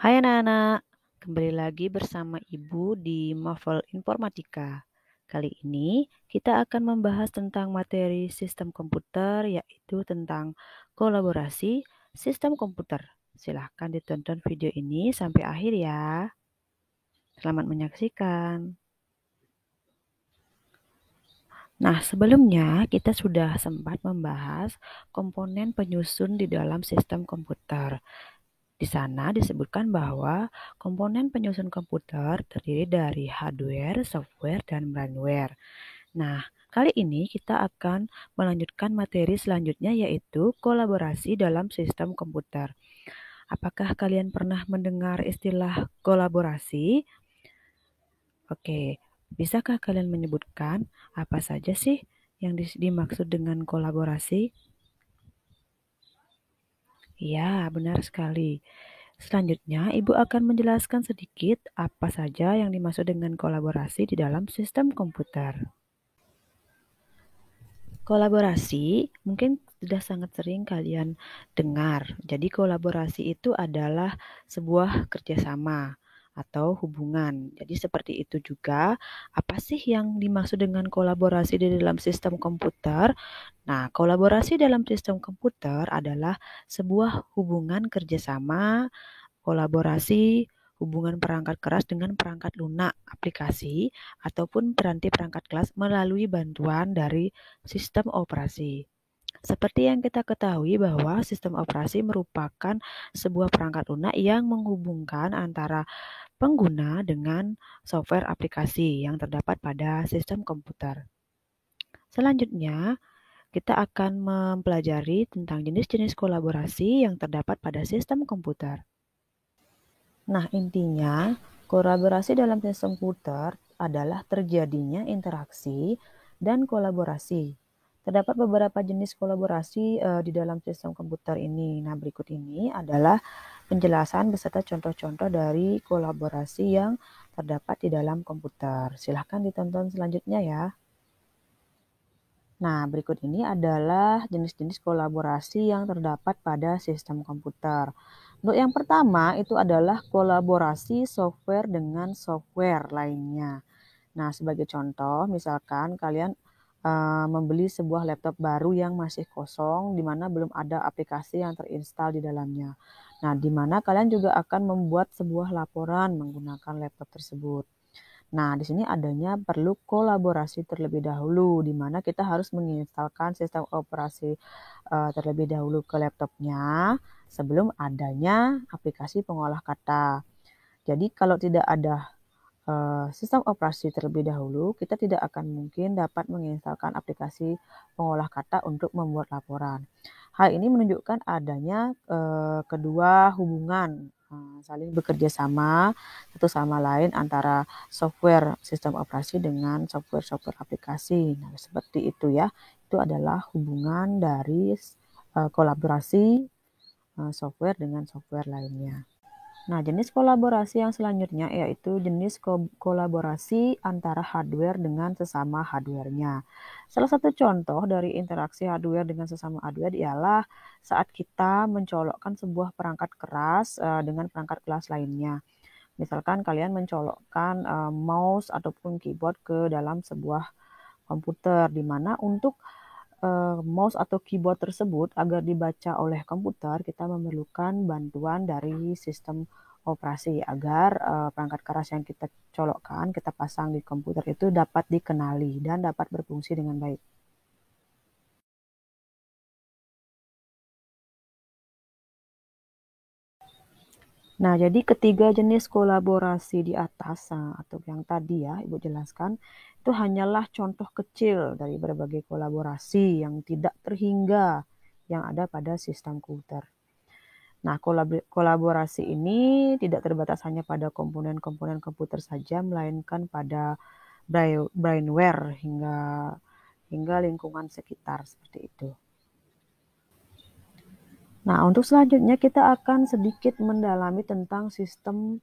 Hai anak-anak, kembali lagi bersama Ibu di Marvel Informatika. Kali ini kita akan membahas tentang materi sistem komputer, yaitu tentang kolaborasi sistem komputer. Silahkan ditonton video ini sampai akhir ya. Selamat menyaksikan. Nah, sebelumnya kita sudah sempat membahas komponen penyusun di dalam sistem komputer. Di sana disebutkan bahwa komponen penyusun komputer terdiri dari hardware, software, dan firmware. Nah, kali ini kita akan melanjutkan materi selanjutnya yaitu kolaborasi dalam sistem komputer. Apakah kalian pernah mendengar istilah kolaborasi? Oke, bisakah kalian menyebutkan apa saja sih yang dimaksud dengan kolaborasi? Ya, benar sekali. Selanjutnya, Ibu akan menjelaskan sedikit apa saja yang dimaksud dengan kolaborasi di dalam sistem komputer. Kolaborasi mungkin sudah sangat sering kalian dengar. Jadi kolaborasi itu adalah sebuah kerjasama atau hubungan. Jadi seperti itu juga. Apa sih yang dimaksud dengan kolaborasi di dalam sistem komputer? Nah, kolaborasi dalam sistem komputer adalah sebuah hubungan kerjasama, kolaborasi, hubungan perangkat keras dengan perangkat lunak aplikasi ataupun peranti perangkat kelas melalui bantuan dari sistem operasi. Seperti yang kita ketahui bahwa sistem operasi merupakan sebuah perangkat lunak yang menghubungkan antara pengguna dengan software aplikasi yang terdapat pada sistem komputer. Selanjutnya, kita akan mempelajari tentang jenis-jenis kolaborasi yang terdapat pada sistem komputer. Nah, intinya kolaborasi dalam sistem komputer adalah terjadinya interaksi dan kolaborasi. Terdapat beberapa jenis kolaborasi di dalam sistem komputer ini. Nah, berikut ini adalah penjelasan beserta contoh-contoh dari kolaborasi yang terdapat di dalam komputer. Silahkan ditonton selanjutnya ya. Nah, berikut ini adalah jenis-jenis kolaborasi yang terdapat pada sistem komputer. Untuk yang pertama itu adalah kolaborasi software dengan software lainnya. Nah, sebagai contoh, misalkan kalian membeli sebuah laptop baru yang masih kosong, di mana belum ada aplikasi yang terinstal di dalamnya. Nah, di mana kalian juga akan membuat sebuah laporan menggunakan laptop tersebut. Nah, di sini adanya perlu kolaborasi terlebih dahulu, di mana kita harus menginstalkan sistem operasi terlebih dahulu ke laptopnya sebelum adanya aplikasi pengolah kata. Jadi, kalau tidak ada sistem operasi terlebih dahulu, kita tidak akan mungkin dapat menginstalkan aplikasi pengolah kata untuk membuat laporan. Hal ini menunjukkan adanya kedua hubungan saling bekerja sama satu sama lain antara software sistem operasi dengan software-software aplikasi. Nah, seperti itu ya. Itu adalah hubungan dari kolaborasi software dengan software lainnya. Nah, jenis kolaborasi yang selanjutnya yaitu jenis kolaborasi antara hardware dengan sesama hardware-nya. Salah satu contoh dari interaksi hardware dengan sesama hardware ialah saat kita mencolokkan sebuah perangkat keras dengan perangkat kelas lainnya. Misalkan kalian mencolokkan mouse ataupun keyboard ke dalam sebuah komputer, di mana untuk mouse atau keyboard tersebut agar dibaca oleh komputer, kita memerlukan bantuan dari sistem operasi agar perangkat keras yang kita colokkan, kita pasang di komputer itu dapat dikenali dan dapat berfungsi dengan baik. Nah, jadi ketiga jenis kolaborasi di atas atau yang tadi ya Ibu jelaskan itu hanyalah contoh kecil dari berbagai kolaborasi yang tidak terhingga yang ada pada sistem komputer. Nah, kolaborasi ini tidak terbatas hanya pada komponen-komponen komputer saja, melainkan pada brainware hingga lingkungan sekitar seperti itu. Nah, untuk selanjutnya kita akan sedikit mendalami tentang sistem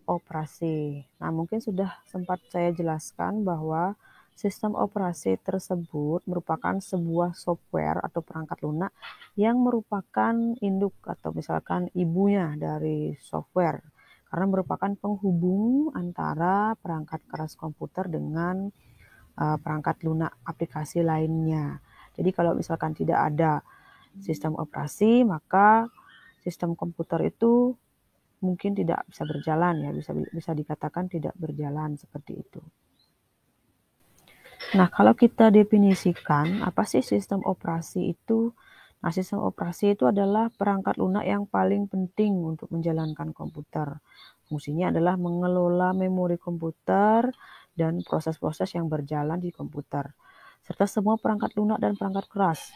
operasi. Nah, mungkin sudah sempat saya jelaskan bahwa sistem operasi tersebut merupakan sebuah software atau perangkat lunak yang merupakan induk atau misalkan ibunya dari software. karena merupakan penghubung antara perangkat keras komputer dengan perangkat lunak aplikasi lainnya. Jadi kalau misalkan tidak ada sistem operasi, maka sistem komputer itu mungkin tidak bisa berjalan ya, bisa dikatakan tidak berjalan seperti itu. Nah, kalau kita definisikan apa sih sistem operasi itu? Nah, sistem operasi itu adalah perangkat lunak yang paling penting untuk menjalankan komputer. Fungsinya adalah mengelola memori komputer dan proses-proses yang berjalan di komputer, serta semua perangkat lunak dan perangkat keras.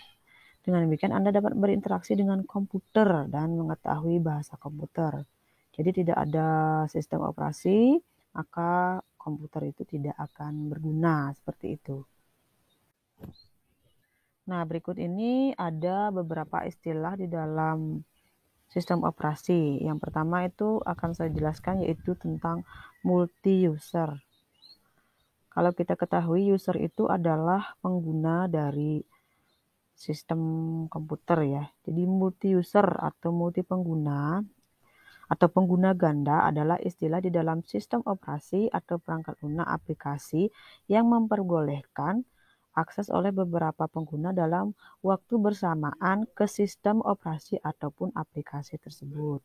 Dengan demikian, Anda dapat berinteraksi dengan komputer dan mengetahui bahasa komputer. Jadi tidak ada sistem operasi, maka komputer itu tidak akan berguna seperti itu. Nah, berikut ini ada beberapa istilah di dalam sistem operasi. Yang pertama itu akan saya jelaskan yaitu tentang multi-user. Kalau kita ketahui user itu adalah pengguna dari sistem komputer ya. Jadi multi-user atau multi pengguna atau pengguna ganda adalah istilah di dalam sistem operasi atau perangkat lunak aplikasi yang memperbolehkan akses oleh beberapa pengguna dalam waktu bersamaan ke sistem operasi ataupun aplikasi tersebut.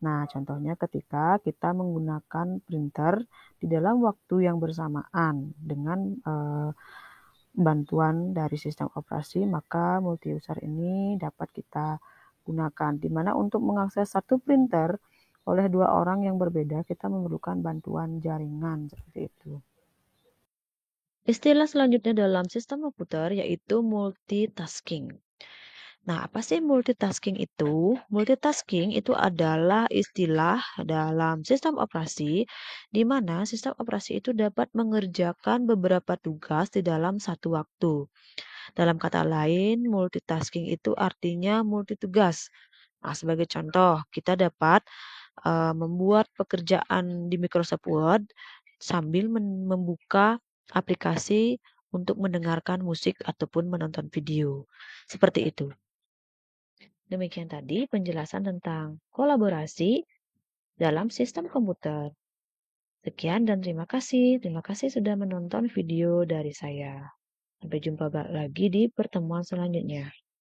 Nah, contohnya ketika kita menggunakan printer di dalam waktu yang bersamaan dengan bantuan dari sistem operasi, maka multi-user ini dapat kita gunakan. Di mana untuk mengakses satu printer oleh dua orang yang berbeda, kita memerlukan bantuan jaringan seperti itu. Istilah selanjutnya dalam sistem komputer yaitu multitasking. Nah, apa sih multitasking itu? Multitasking itu adalah istilah dalam sistem operasi di mana sistem operasi itu dapat mengerjakan beberapa tugas di dalam satu waktu. Dalam kata lain, multitasking itu artinya multitugas. Nah, sebagai contoh, kita dapat membuat pekerjaan di Microsoft Word sambil membuka aplikasi untuk mendengarkan musik ataupun menonton video. Seperti itu. Demikian tadi penjelasan tentang kolaborasi dalam sistem komputer. Sekian dan terima kasih. Terima kasih sudah menonton video dari saya. Sampai jumpa lagi di pertemuan selanjutnya.